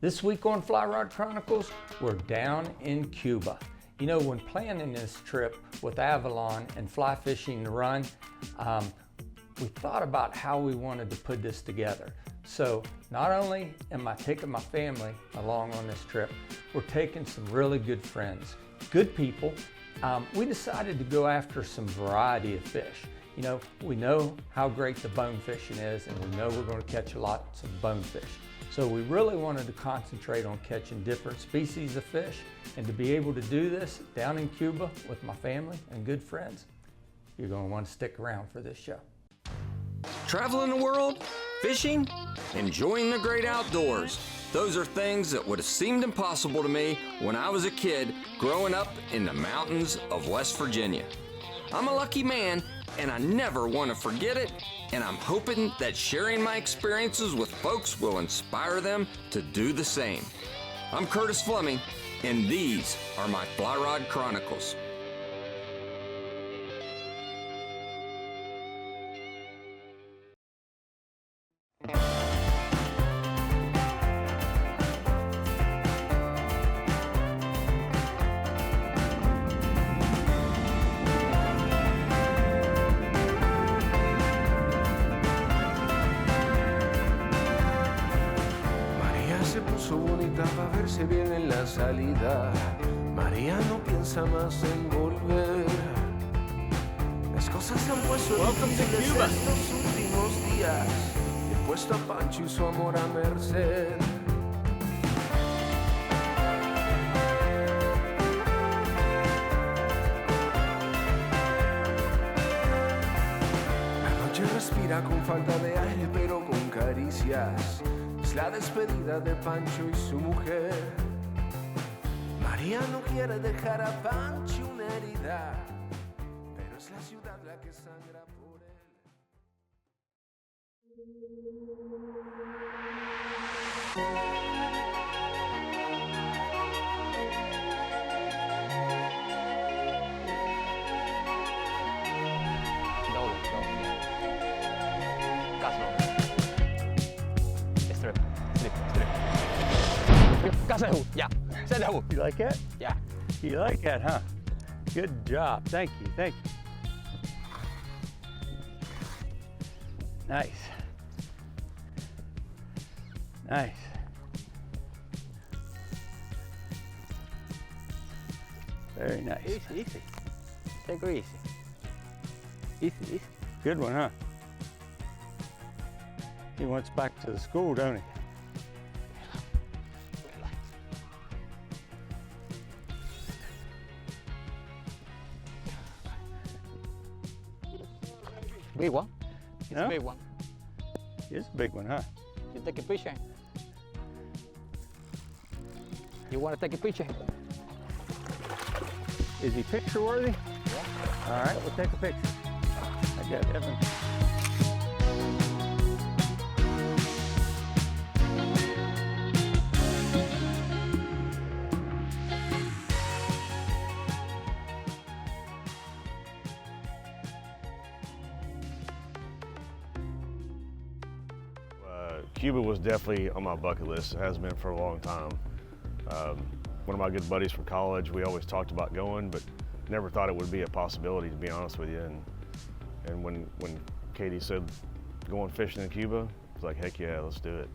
This week on Fly Rod Chronicles, we're down in Cuba. You know, when planning this trip with Avalon and Fly Fishing to Run, we thought about how we wanted to put this together. So not only am I taking my family along on this trip, we're taking some really good friends, good people. We decided to go after some variety of fish. You know, we know how great the bone fishing is, and we know we're going to catch lots of bonefish. So we really wanted to concentrate on catching different species of fish, and to be able to do this down in Cuba with my family and good friends, you're going to want to stick around for this show. Traveling the world, fishing, enjoying the great outdoors. Those are things that would have seemed impossible to me when I was a kid growing up in the mountains of West Virginia. I'm a lucky man, and I never want to forget it, and I'm hoping that sharing my experiences with folks will inspire them to do the same. I'm Curtis Fleming, and these are my Fly Rod Chronicles. Se puso bonita para verse bien en la salida. María no piensa más en volver. Las cosas se han puesto difíciles estos últimos días. He puesto a Pancho y su amor a merced. La noche respira con falta de aire pero con caricias. Es la despedida de Pancho y su mujer. María no quiere dejar a Pancho una herida, pero es la ciudad la que sangra por él. You like that? Yeah. You like that, huh? Good job. Thank you. Thank you. Nice. Nice. Very nice. Easy, easy. Take it easy. Easy, easy. Good one, huh? He wants back to the school, don't he? Big one. It's No? a big one. It's a big one, huh? You take a picture. You want to take a picture? Is he picture worthy? Yeah. All right, we'll take a picture. I got Evan. Cuba was definitely on my bucket list. It has been for a long time. One of my good buddies from college, we always talked about going, but never thought it would be a possibility, to be honest with you. And when Katie said going fishing in Cuba, I was like, heck yeah, let's do it.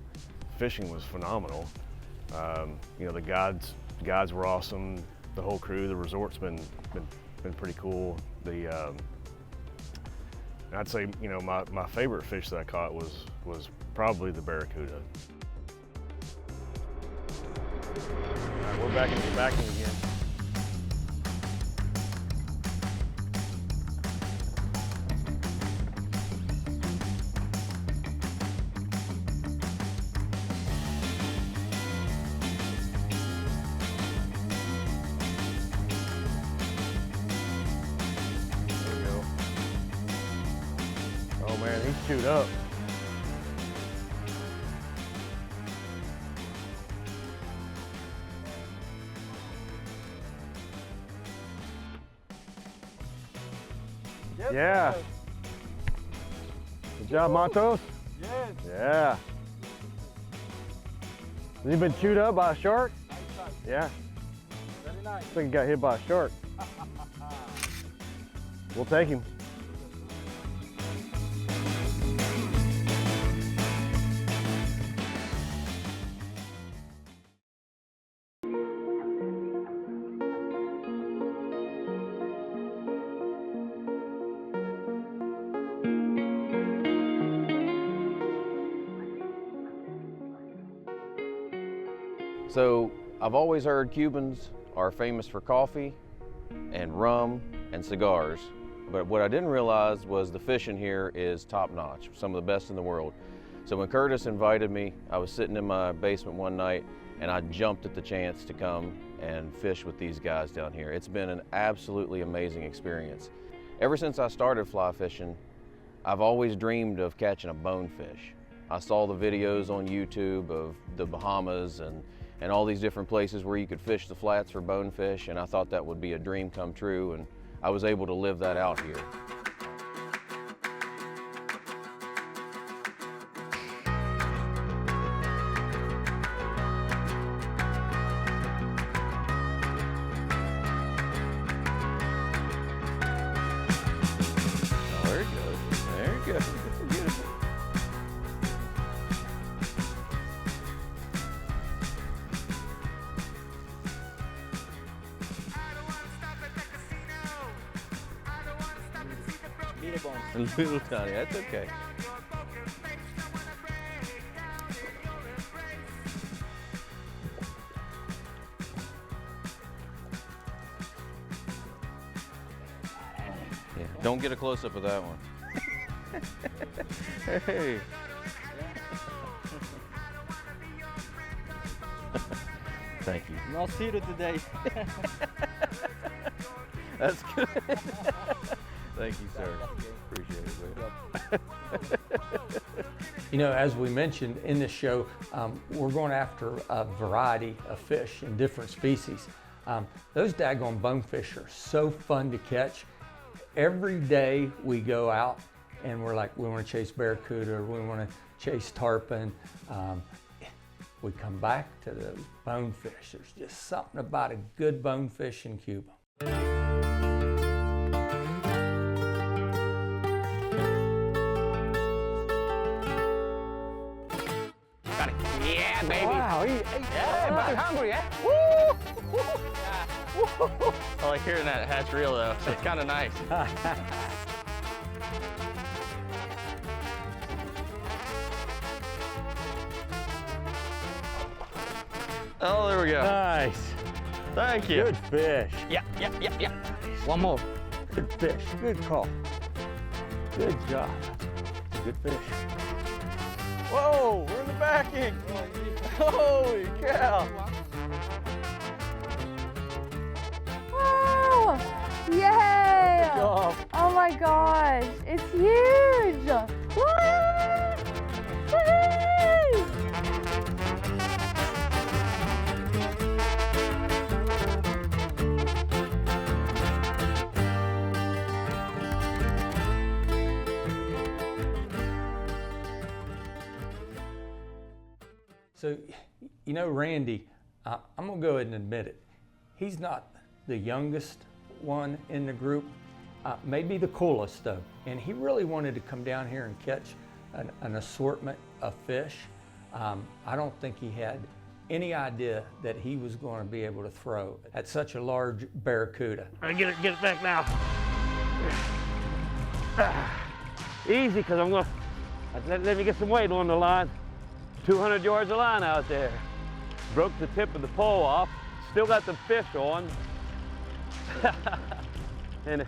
Fishing was phenomenal. You know, the guides were awesome. The whole crew, the resort's been pretty cool. I'd say, you know, my favorite fish that I caught was probably the barracuda. All right, we're back in again. There we go. Oh man, he's chewed up. Yeah. Good job, Montos. Yes. Yeah. Has he been chewed up by a shark? Yeah. Very nice. I think he got hit by a shark. We'll take him. So I've always heard Cubans are famous for coffee and rum and cigars, but what I didn't realize was the fishing here is top-notch, some of the best in the world. So when Curtis invited me, I was sitting in my basement one night and I jumped at the chance to come and fish with these guys down here. It's been an absolutely amazing experience. Ever since I started fly fishing, I've always dreamed of catching a bonefish. I saw the videos on YouTube of the Bahamas and all these different places where you could fish the flats for bonefish, and I thought that would be a dream come true, and I was able to live that out here. Oh, there it goes. There it goes. Beautiful. A little tiny, that's okay. Yeah, don't get a close-up of that one. Hey. Thank you. No zero today. That's good. Thank you, sir. Appreciate it, man. You know, as we mentioned in this show, we're going after a variety of fish in different species. Those daggone bonefish are so fun to catch. Every day we go out and we're like, we want to chase barracuda, or we want to chase tarpon. We come back to those bonefish. There's just something about a good bonefish in Cuba. Yeah, baby. Wow, Yeah, back hungry, eh? Woo! I like hearing that hatch reel though. It's kind of nice. Oh, there we go. nice. Thank you. Good fish. Yeah. One more. Good fish. Good call. Good job. Good fish. Whoa, we're in the backing. Holy cow. Wow! Yay! Good job. Oh my gosh, it's huge! Woo! Woo! So, you know, Randy, I'm gonna go ahead and admit it. He's not the youngest one in the group, maybe the coolest though. And he really wanted to come down here and catch an assortment of fish. I don't think he had any idea that he was going to be able to throw at such a large barracuda. I get it back now. Easy, because I'm gonna let me get some weight on the line. 200 yards of line out there. Broke the tip of the pole off. Still got the fish on. And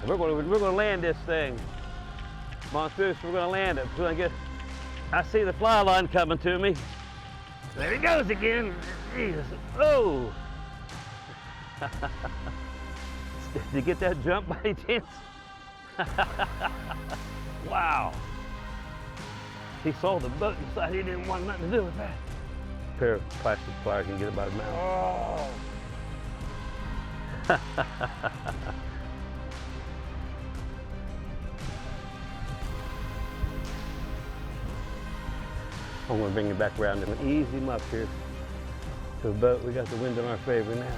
we're gonna land this thing. Monstrous, we're gonna land it. I see the fly line coming to me. There he goes again. Jesus. Oh! Did you get that jump by any chance? Wow. He saw the boat and decided he didn't want nothing to do with that. A pair of plastic pliers can get it by the mouth. Oh. I'm gonna bring him back around and ease him up here to the boat. We got the wind in our favor now.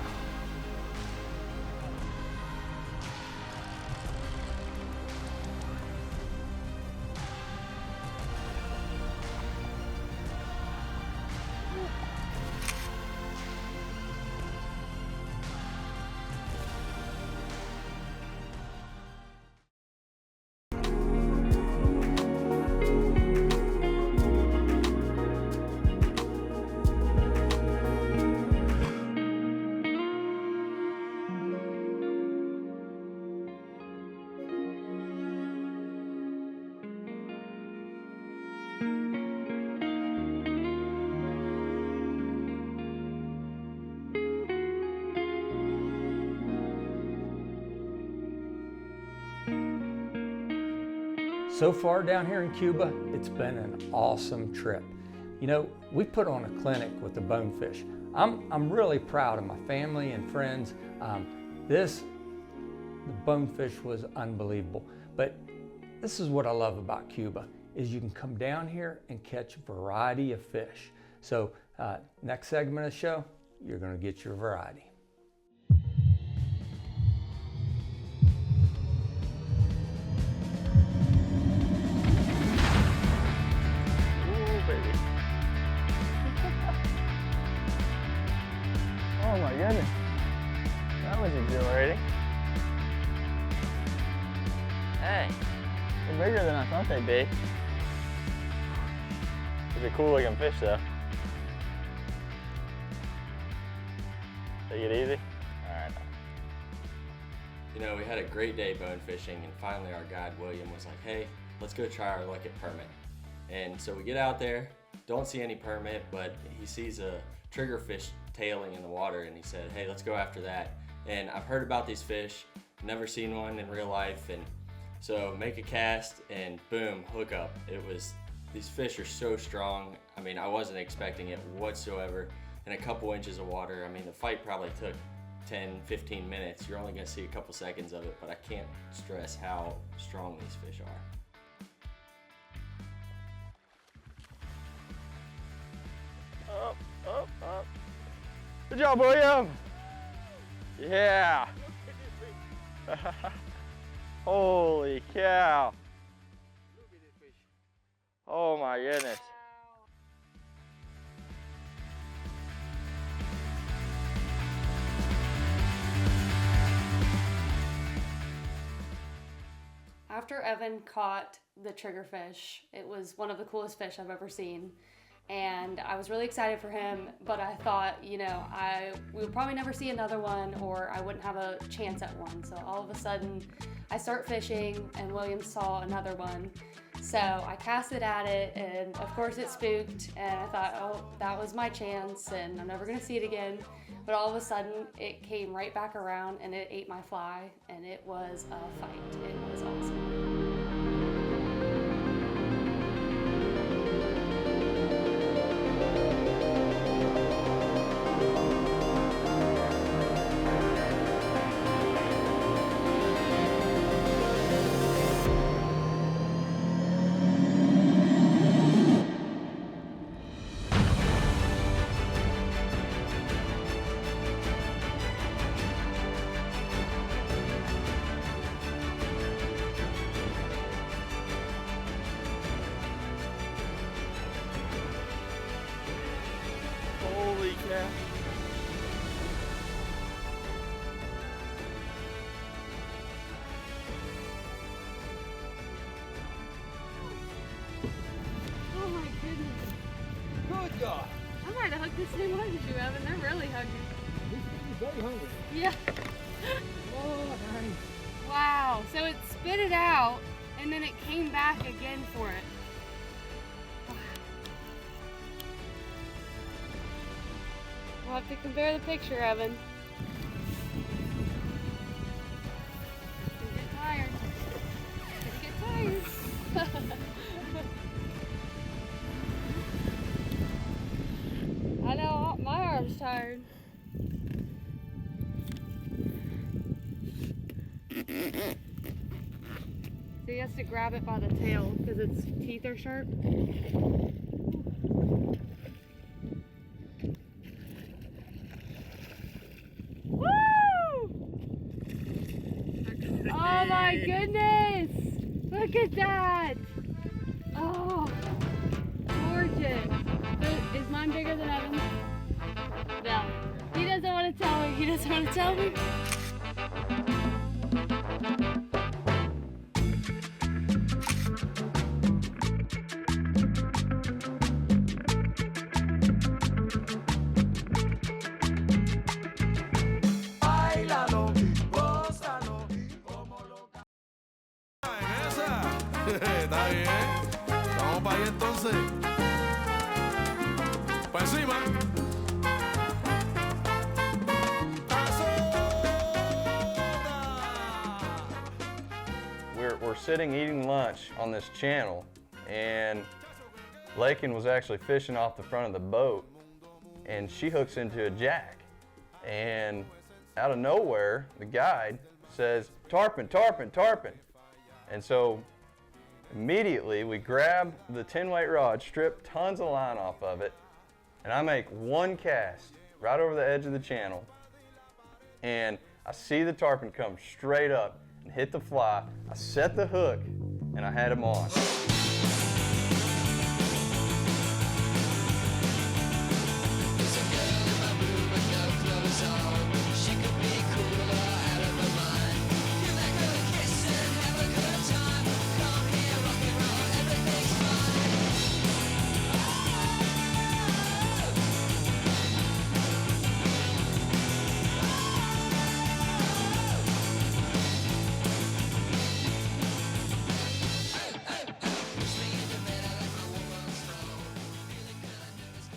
So far down here in Cuba, it's been an awesome trip. You know, we put on a clinic with the bonefish. I'm really proud of my family and friends. The bonefish was unbelievable. But this is what I love about Cuba, is you can come down here and catch a variety of fish. So next segment of the show, you're gonna get your variety. Oh my goodness, that was exhilarating. Hey, they're bigger than I thought they'd be. It's a cool looking fish though. Take it easy. All right. You know, we had a great day bone fishing, and finally our guide William was like, hey, let's go try our luck at permit. And so we get out there, don't see any permit, but he sees a triggerfish tailing in the water, and he said, hey, let's go after that. And I've heard about these fish, never seen one in real life, and so make a cast and boom, hook up. These fish are so strong. I mean, I wasn't expecting it whatsoever. In a couple inches of water, I mean, the fight probably took 10, 15 minutes. You're only gonna see a couple seconds of it, but I can't stress how strong these fish are. Up, up, up. Good job, William. Yeah. Holy cow. Oh my goodness. After Evan caught the triggerfish, it was one of the coolest fish I've ever seen. And I was really excited for him, but I thought, you know, we would probably never see another one, or I wouldn't have a chance at one. So all of a sudden, I start fishing, and William saw another one. So I casted at it, and of course it spooked, and I thought, oh, that was my chance, and I'm never gonna see it again. But all of a sudden, it came right back around, and it ate my fly, and it was a fight. It was awesome. Holy cow. Oh my goodness. Good God. I might have hooked the same way as you, Evan. They're really hungry. He's very hungry. Yeah. Oh, nice. Wow. So it spit it out, and then it came back again for it. Wow. We'll have to compare the picture, Evan. Get tired. Get tired. I know, my arm's tired. So he has to grab it by the tail because its teeth are sharp. Look at that! Oh, gorgeous. So is mine bigger than Evan's? No. He doesn't want to tell me. He doesn't want to tell me. Está bien. Vamos para ahí entonces. Para encima. We're sitting eating lunch on this channel, and Lakin was actually fishing off the front of the boat, and she hooks into a jack. And out of nowhere, the guide says, "Tarpon, tarpon, tarpon." And so immediately we grab the 10-weight rod, strip tons of line off of it, and I make one cast right over the edge of the channel, and I see the tarpon come straight up and hit the fly. I set the hook, and I had him on.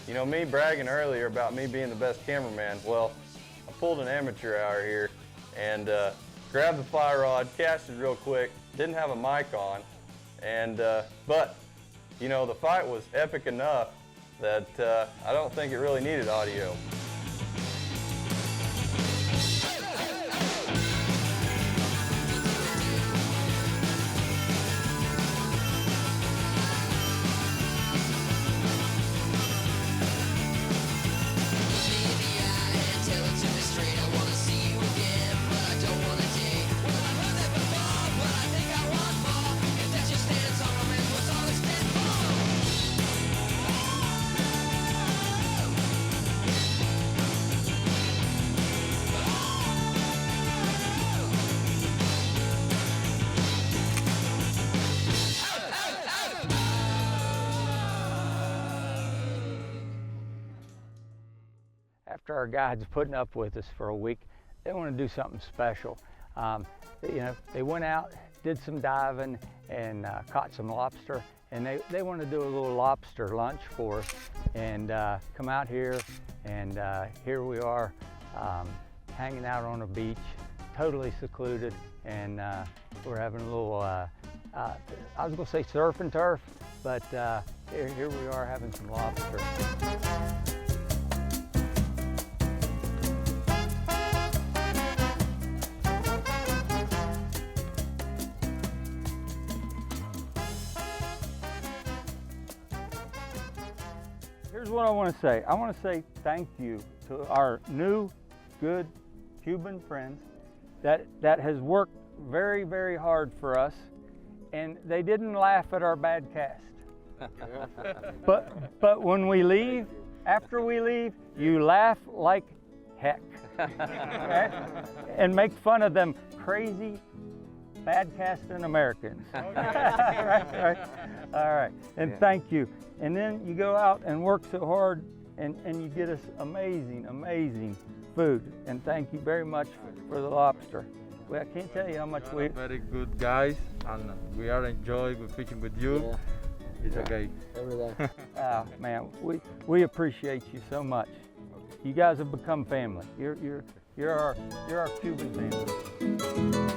You know, me bragging earlier about me being the best cameraman, well, I pulled an amateur out here and grabbed the fly rod, casted real quick, didn't have a mic on, and but, you know, the fight was epic enough that I don't think it really needed audio. After our guides putting up with us for a week, they want to do something special. You know, they went out, did some diving, and caught some lobster, and they want to do a little lobster lunch for us, and come out here, and here we are hanging out on a beach, totally secluded, and we're having a little, I was going to say surf and turf, but here we are having some lobster. Here's what I want to say. I want to say thank you to our new, good Cuban friends that has worked very, very hard for us, and they didn't laugh at our bad cast. But when we leave, after we leave, you laugh like heck, okay? And make fun of them crazy bad casting Americans. right. All right, and thank you. And then you go out and work so hard, and you get us amazing, amazing food. And thank you very much for the lobster. Well, I can't tell you how much we... Very good guys, and we are enjoying fishing with you. Yeah. It's okay. Every day. Man, we appreciate you so much. You guys have become family. You're our Cuban family.